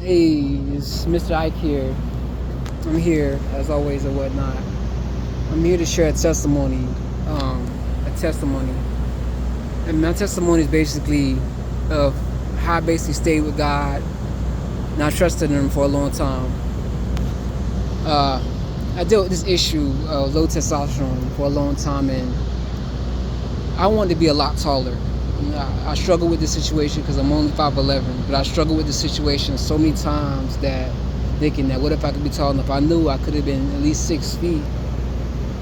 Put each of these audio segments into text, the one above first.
Hey, it's Mr. Ike here. I'm here as always and whatnot. I'm here to share a testimony. A testimony. And my testimony is basically of how I basically stayed with God and I trusted Him for a long time. Uh, I dealt with this issue of low testosterone for a long time, and I wanted to be a lot taller. I struggle with this situation because I'm only 5'11", but I struggle with this situation so many times that thinking that what if I could be tall enough? I knew I could have been at least 6 feet,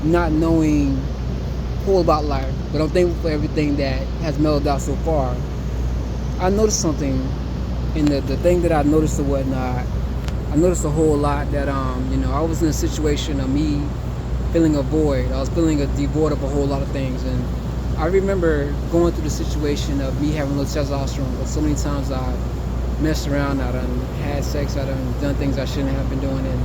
not knowing whole about life, but I'm thankful for everything that has mellowed out so far. I noticed something in the thing that I noticed or whatnot. I noticed a whole lot that I was in a situation of me feeling a void. I was feeling a devoid of a whole lot of things, and I remember going through the situation of me having low testosterone, but so many times I messed around, I done had sex, I done things I shouldn't have been doing. And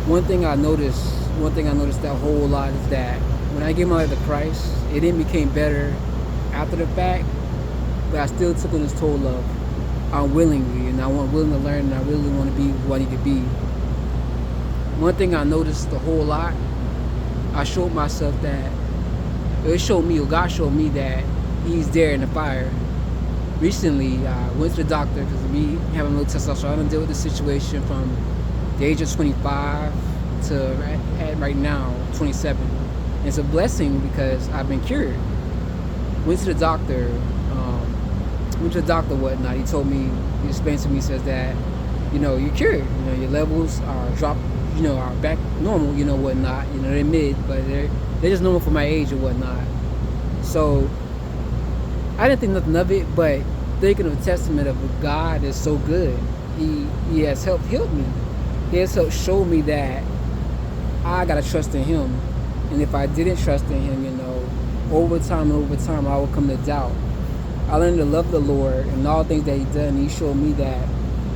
one thing I noticed that whole lot is that when I gave my life to Christ, it didn't become better after the fact, but I still took on this toll of unwillingly, and I want willing to learn, and I really want to be who I need to be. One thing I noticed a whole lot, I showed myself that it showed me, or God showed me that He's there in the fire. Recently, I went to the doctor because of me having low testosterone. I done dealt with this situation from the age of 25 to right now 27. And it's a blessing because I've been cured. Went to the doctor, whatnot. He told me, he explained to me, says that, you're cured. Your levels are dropped, are back normal, whatnot. They're mid, but they're just normal for my age or whatnot. So I didn't think nothing of it, but thinking of a testament of God is so good. He has helped heal me. He has helped show me that I gotta trust in Him. And if I didn't trust in Him, over time I would come to doubt. I learned to love the Lord and all things that He done. He showed me that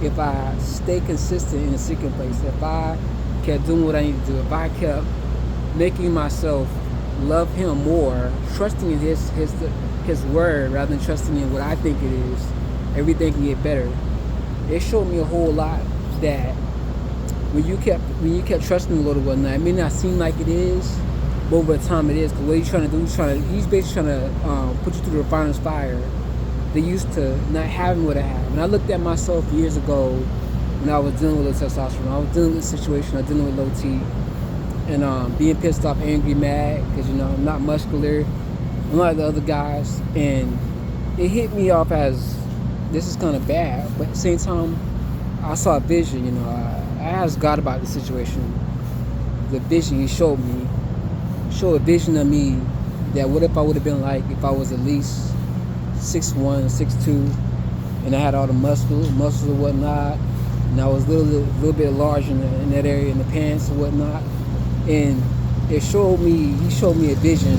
if I stay consistent in the secret place, if I kept doing what I need to do, if I kept making myself love Him more, trusting in His word rather than trusting in what I think it is, everything can get better. It showed me a whole lot that when you kept trusting the Lord and whatnot, it may not seem like it is, but over time it is. Because what He's trying to do, He's basically trying to put you through the refiner's fire. They used to not having what I have. And I looked at myself years ago when I was dealing with low testosterone. I was dealing with a situation, I was dealing with low T, and being pissed off, angry, mad, because I'm not muscular, I'm like the other guys, and it hit me off as this is kind of bad. But at the same time, I saw a vision. I asked God about the situation. The vision He showed a vision of me that what if I would have been like if I was at least 6'1", 6'2", and I had all the muscles and whatnot, and I was a little bit large in that area, in the pants and whatnot. And He showed me a vision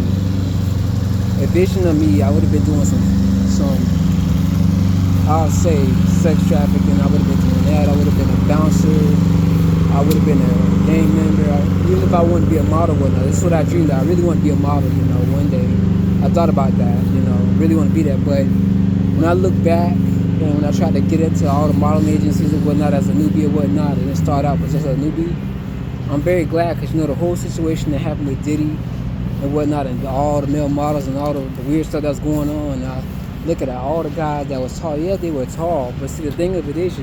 of me. I would have been doing some I'll say sex trafficking. I would have been doing that. I would have been a bouncer. I would have been a gang member. Even if I wanted to be a model, whatnot. This is what I dreamed of. I really want to be a model. One day I thought about that. Really want to be that. But when I look back and when I tried to get into all the modeling agencies and whatnot as a newbie or whatnot, and it started out with just a newbie, I'm very glad because the whole situation that happened with Diddy and whatnot, and all the male models and all the weird stuff that's going on. And I look at all the guys that was tall. Yeah, they were tall, but see, the thing of it is,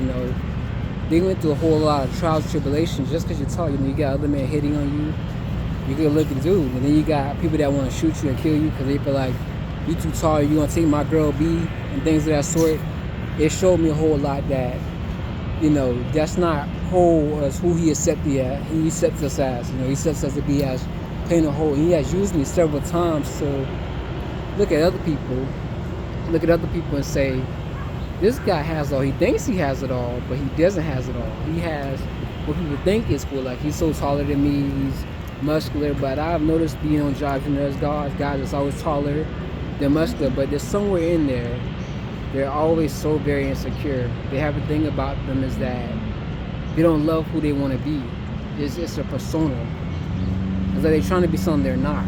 they went through a whole lot of trials and tribulations. Just because you're tall, you got other men hitting on you. You good looking dude, and then you got people that want to shoot you and kill you because they feel like you too tall, you gonna take my girl B, and things of that sort. It showed me a whole lot that that's not whole as who He accepted as. He accepts us as. He accepts us to be as plain and whole. And He has used me several times to look at other people and say, this guy has all. He thinks he has it all, but he doesn't has it all. He has what people think is cool. Like, he's so taller than me, he's muscular. But I've noticed being on jobs, there's guys that's always taller than muscular, but there's somewhere in there, they're always so very insecure. They have a thing about them is that they don't love who they want to be. It's a persona. It's like they're trying to be something they're not.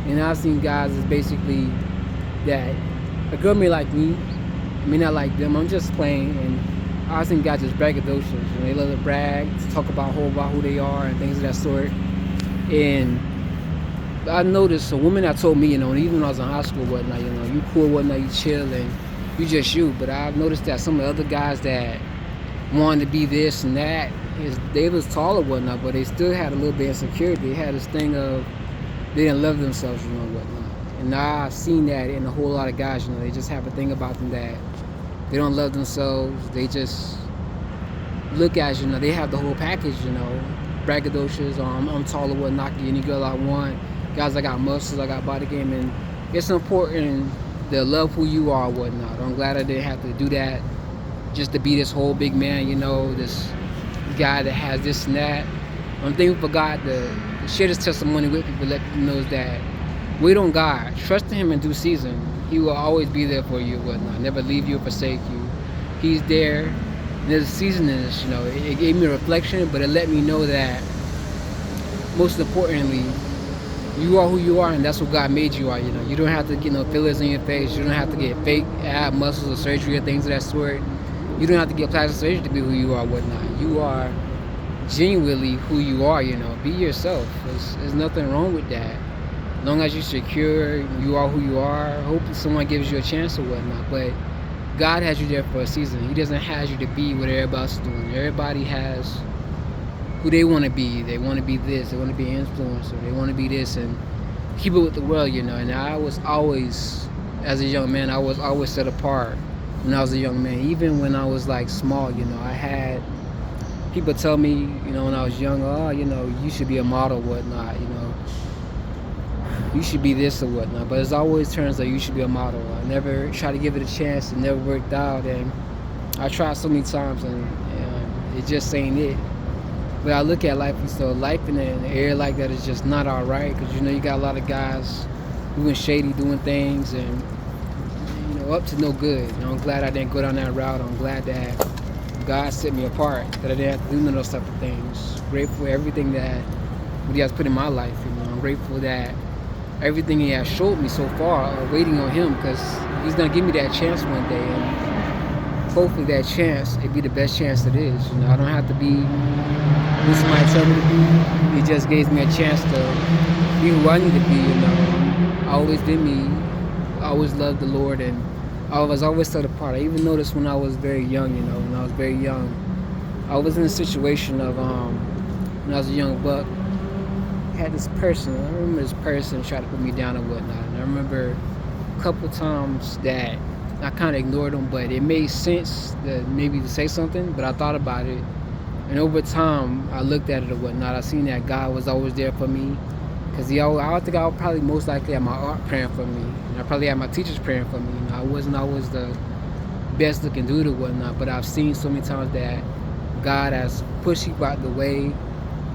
And I've seen guys is basically that a girl may like me, may not like them. I'm just playing, and I think guys just braggadocious. They love to brag, to talk about who they are and things of that sort. And I noticed a woman that told me, and even when I was in high school, whatnot, you cool, whatnot, you chill, and you just you. But I've noticed that some of the other guys that wanted to be this and that, they was taller, whatnot, but they still had a little bit of insecurity. They had this thing of they didn't love themselves, whatnot. And now I've seen that in a whole lot of guys, they just have a thing about them that they don't love themselves. They just look at they have the whole package, braggadocious. I'm taller, whatnot, get any girl I want. Guys, I got muscles, I got body game, and it's important to love who you are, whatnot. I'm glad I didn't have to do that just to be this whole big man, this guy that has this and that. I'm thankful for God to share this testimony with people, let people know that wait on God, trust in Him in due season. He will always be there for you, whatnot. Never leave you or forsake you. He's there. There's a season in this, It gave me a reflection, but it let me know that most importantly, you are who you are, and that's what God made you are. You don't have to get no fillers in your face. You don't have to get fake ab muscles or surgery or things of that sort. You don't have to get plastic surgery to be who you are, whatnot. You are genuinely who you are. Be yourself. There's nothing wrong with that. As long as you're secure, you are who you are. Hope someone gives you a chance or whatnot. But God has you there for a season. He doesn't have you to be what everybody else is doing. Everybody has who they want to be. They want to be this. They want to be an influencer. They want to be this and keep it with the world, And I was always, as a young man, I was always set apart when I was a young man. Even when I was like small, I had people tell me, when I was young, oh, you should be a model, whatnot, you should be this or whatnot. But it's always turns out you should be a model. I never tried to give it a chance. It never worked out. And I tried so many times and it just ain't it. But I look at life, life in an area like that is just not all right. Because, you got a lot of guys doing shady, doing things and, up to no good. I'm glad I didn't go down that route. I'm glad that God set me apart, that I didn't have to do none of those type of things. Grateful for everything that He has put in my life. I'm grateful that everything He has showed me so far, waiting on Him, because He's going to give me that chance one day. And hopefully that chance, it be the best chance it is. I don't have to be who somebody tell me to be. He just gives me a chance to be who I need to be. I always did me. I always loved the Lord, and I was always set apart. I even noticed when I was very young, when I was very young, I was in a situation of, when I was a young buck, I had this person, I remember this person tried to put me down and whatnot, and I remember a couple times that I kind of ignored them, but it made sense that maybe to say something, but I thought about it, and over time, I looked at it or whatnot, I seen that God was always there for me, because I think I was probably most likely had my aunt praying for me, and I probably had my teachers praying for me. I wasn't always the best looking dude or whatnot, but I've seen so many times that God has pushed people out the way.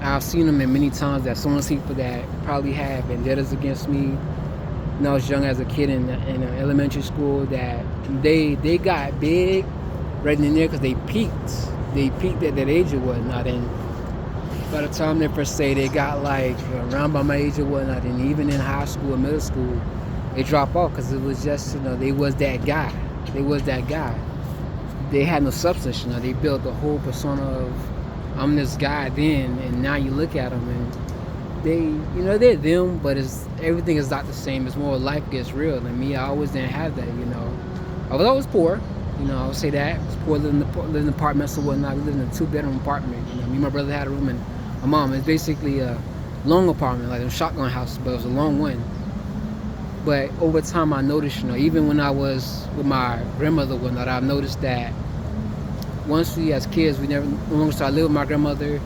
I've seen them in many times that some of the people that probably had vendettas against me when I was young as a kid in elementary school, that they got big right in there because they peaked. They peaked at that age or whatnot, and by the time they per se they got like around by my age or whatnot, and even in high school or middle school, they drop off because it was just, they was that guy. They was that guy. They had no substance, They built the whole persona of I'm this guy then, and now you look at them and they, they're them, but everything is not the same. It's more life gets real. And me, I always didn't have that, I was always poor. I would say that. I was poor, living in apartments or whatnot. We lived in a 2-bedroom apartment. Me and my brother had a room, and my mom. It's basically a long apartment, like a shotgun house, but it was a long one. But over time, I noticed, even when I was with my grandmother, whatnot, I've noticed that once we, as kids, we no longer started living with my grandmother.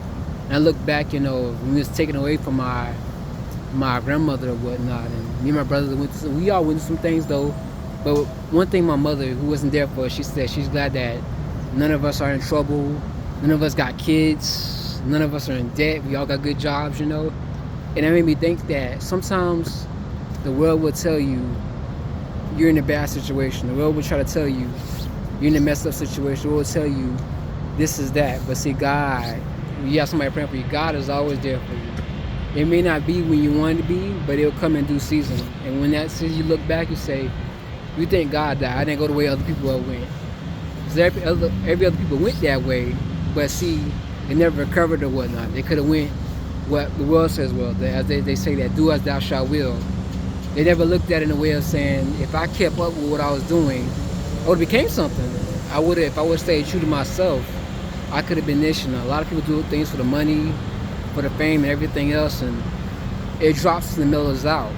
And I look back, when we was taken away from my grandmother or whatnot, and me and my brother we all went through some things though. But one thing my mother, who wasn't there for us, she said she's glad that none of us are in trouble, none of us got kids, none of us are in debt, we all got good jobs, And that made me think that sometimes the world will tell you you're in a bad situation. The world will try to tell you you're in a messed up situation. The world will tell you this is that. But see, God, when you have somebody praying for you, God is always there for you. It may not be when you want it to be, but it'll come in due season. And when that season, you look back, you say, you thank God that I didn't go the way other people went. Because every other people went that way, but see, they never recovered or whatnot. They could have went what the world says, well, as they say that, do as thou shalt will. They never looked at it in a way of saying, if I kept up with what I was doing, I would have became something. I would have, if I would have stayed true to myself, I could have been this. A lot of people do things for the money, for the fame and everything else, and it drops and mellows out.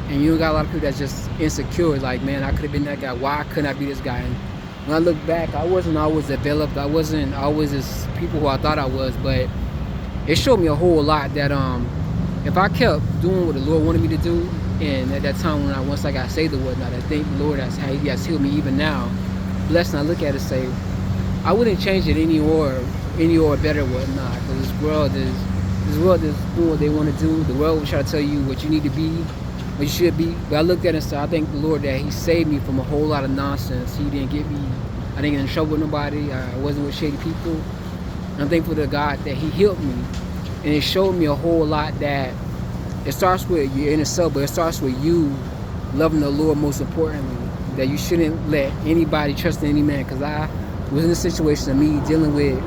And you got a lot of people that's just insecure, like, man, I could have been that guy. Why couldn't I be this guy? And when I look back, I wasn't always developed. I wasn't always as people who I thought I was, but it showed me a whole lot that if I kept doing what the Lord wanted me to do, and at that time when once I got saved or whatnot, I thank the Lord that's how He has healed me even now. Blessed, and I look at it and say, I wouldn't change it any or better or whatnot, because this world is doing what they want to do. The world will try to tell you what you need to be, what you should be. But I looked at it and said, I thank the Lord that He saved me from a whole lot of nonsense. He didn't get me, I didn't get in trouble with nobody. I wasn't with shady people. And I'm thankful to God that He healed me. And it showed me a whole lot that it starts with your inner self, but it starts with you loving the Lord most importantly. That you shouldn't let anybody trust in any man. Because I was in a situation of me dealing with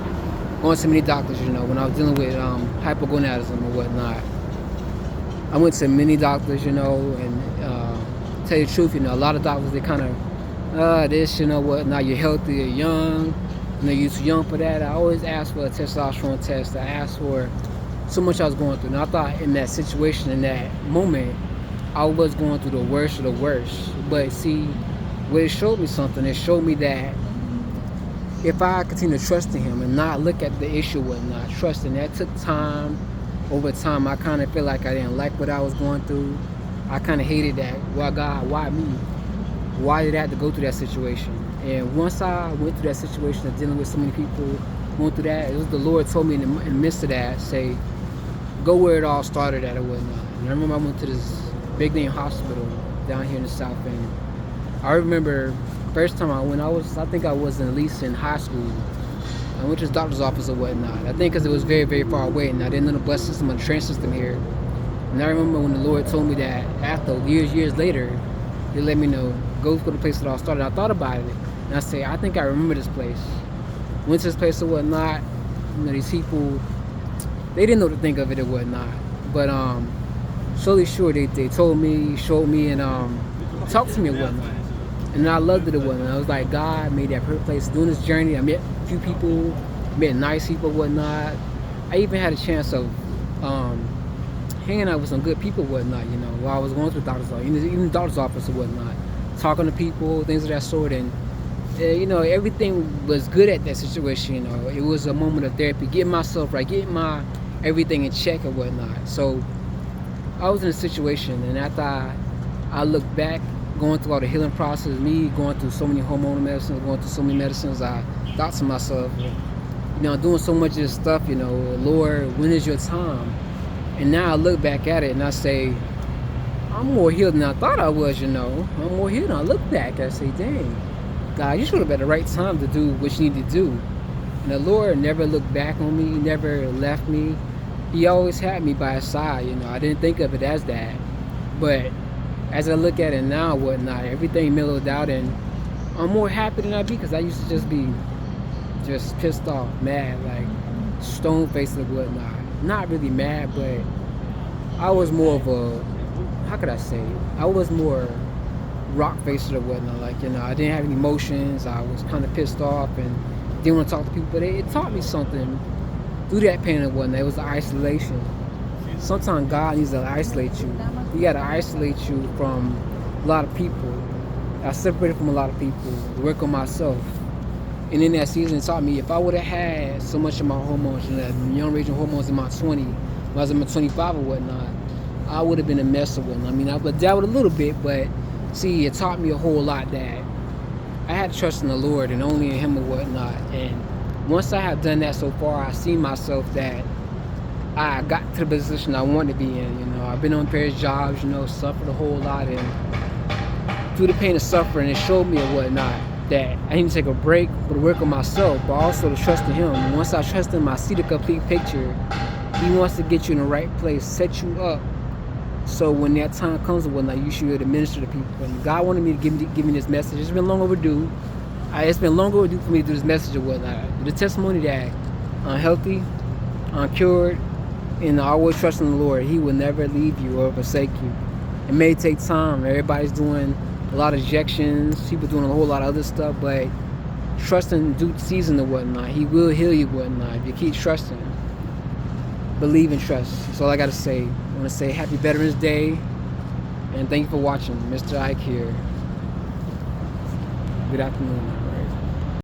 going to many doctors, when I was dealing with hypogonadism or whatnot. I went to many doctors, and tell you the truth, a lot of doctors, they kind of, this, whatnot, you're healthy, you're young, you're too young for that. I always asked for a testosterone test. I asked for so much I was going through. And I thought in that situation, in that moment, I was going through the worst of the worst. But see, what it showed me something, it showed me that if I continue to trust in Him and not look at the issue and not trust, and that took time. Over time, I kind of feel like I didn't like what I was going through. I kind of hated that. Why God? Why me? Why did I have to go through that situation? And once I went through that situation of dealing with so many people going through that, it was the Lord told me in the midst of that, say, go where it all started at or whatnot. And I remember I went to this big name hospital down here in the South End. I remember first time I went, I think I was at least in high school. I went to the doctor's office or whatnot. I think because it was very, very far away, and I didn't know the bus system or the train system here. And I remember when the Lord told me that after years later, He let me know, go to the place that I started. I thought about it, and I said, I think I remember this place. Went to this place or whatnot. These people, they didn't know to think of it or whatnot. But slowly, sure, they told me, showed me, and talked to me or whatnot. And I loved it or whatnot. I was like, God made that perfect place. Doing this journey, I met a few people, met nice people and whatnot. I even had a chance of hanging out with some good people and whatnot, while I was going to the doctor's office, even the doctor's office or whatnot. Talking to people, things of that sort. And, everything was good at that situation, It was a moment of therapy, getting myself right, getting my everything in check or whatnot. So I was in a situation, and after I looked back, going through all the healing process, me going through so many hormonal medicines, going through so many medicines, I thought to myself, doing so much of this stuff, Lord, when is your time? And now I look back at it and I say, I'm more healed than I thought I was, I'm more healed. And I look back and I say, dang, God, you should have been at the right time to do what you need to do. And the Lord never looked back on me, never left me. He always had me by His side, I didn't think of it as that. But as I look at it now, whatnot, everything mellowed out, and I'm more happy than I be, because I used to just be pissed off, mad, like stone-faced and whatnot. Not really mad, but I was more of a, how could I say it? I was more rock-faced or whatnot, like, I didn't have any emotions. I was kind of pissed off and didn't want to talk to people, but it taught me something through that pain and whatnot. It was isolation. Sometimes God needs to isolate you. He got to isolate you from a lot of people. I separated from a lot of people, work on myself. And in that season, it taught me, if I would have had so much of my hormones, young raging hormones in my 20, when I was in my 25 or whatnot, I would have been a mess or whatnot. I mean, I would dabbled a little bit, but see, it taught me a whole lot that I had to trust in the Lord and only in Him or whatnot. And once I have done that so far, I see myself that I got to the position I wanted to be in. I've been on various jobs, suffered a whole lot, and through the pain of suffering, it showed me or whatnot that I need to take a break for the work on myself, but also to trust in Him. Once I trust Him, I see the complete picture. He wants to get you in the right place, set you up, so when that time comes or whatnot, you should be able to minister to people. And God wanted me to give me this message. It's been long overdue. it's been long overdue for me to do this message or whatnot. The testimony that I'm healthy, I'm cured, and I always trust in the Lord. He will never leave you or forsake you. It may take time. Everybody's doing a lot of injections, people doing a whole lot of other stuff, but trust in due season or whatnot. He will heal you whatnot. If you keep trusting, believe and trust. That's all I got to say. I want to say Happy Veterans Day, and thank you for watching. Mr. Ike here. Good afternoon.